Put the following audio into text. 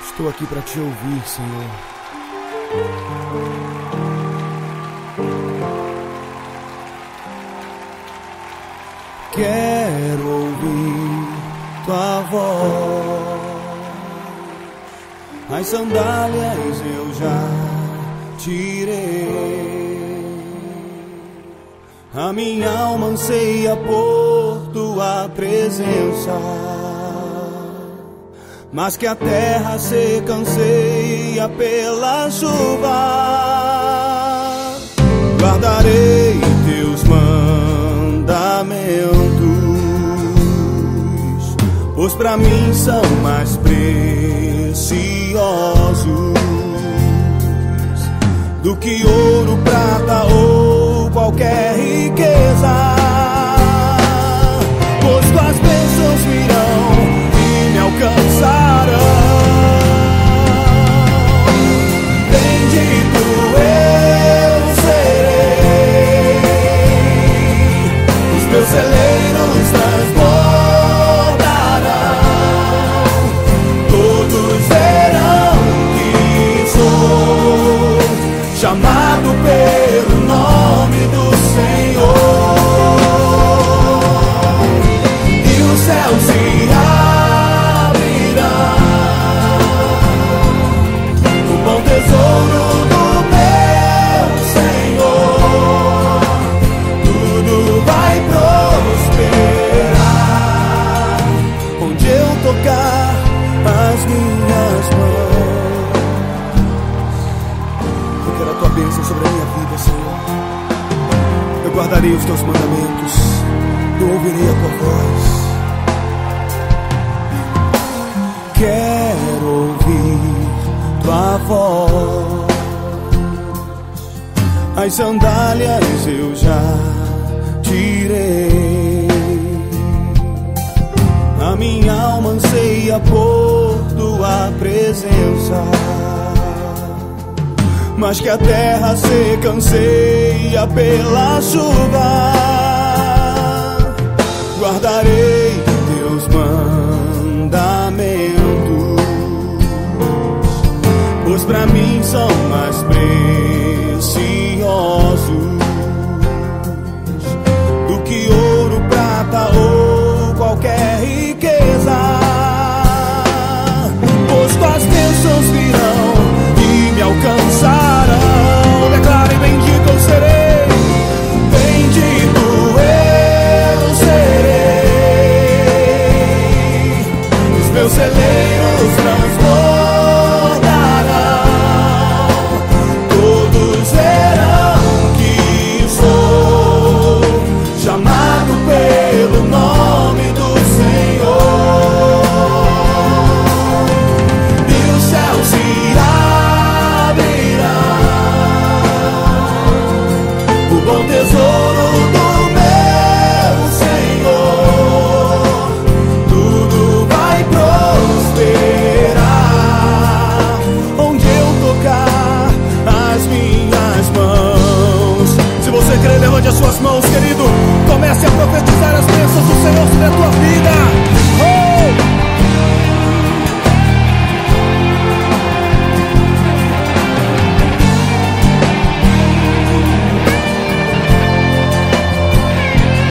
Estou aqui para te ouvir, Senhor. Quero ouvir tua voz. As sandálias eu já tirei. A minha alma anseia por tua presença, mas que a terra seca anseia pela chuva. Guardarei teus mandamentos, pois pra mim são mais preciosos do que ouro, prata ou qualquer riqueza. Pois tuas bênçãos virão e me alcançarão. Bendito eu serei, os teus celeiros transbordarão. Todos verão que sou chamado pelo nome do Senhor, e os céus se abrirão. O bom tesouro do meu Senhor, tudo vai prosperar onde eu tocar as minhas mãos. Eu quero a tua bênção sobre a minha vida, Senhor. Eu guardarei os teus mandamentos, eu ouvirei a tua voz. Quero ouvir tua voz. As sandálias eu já tirei. A minha alma anseia por tua presença, mas que a terra seca anseia pela chuva. Guardarei teus mandamentos, pois pra mim são mais preciosos do que ouro, prata ou qualquer riqueza. Pois tuas bênçãos virão e me alcançarão. Declare: bendito eu serei, bendito eu serei. Os meus celeiros transbordarão. Todos verão que sou chamado pelo nome do Senhor, e os céus se abrirão. O bom tesouro do meu Senhor, tudo vai prosperar onde eu tocar as minhas mãos. Se você crê, levante as suas mãos, querido. Comece a profetizar as bênçãos do Senhor sobre a tua vida.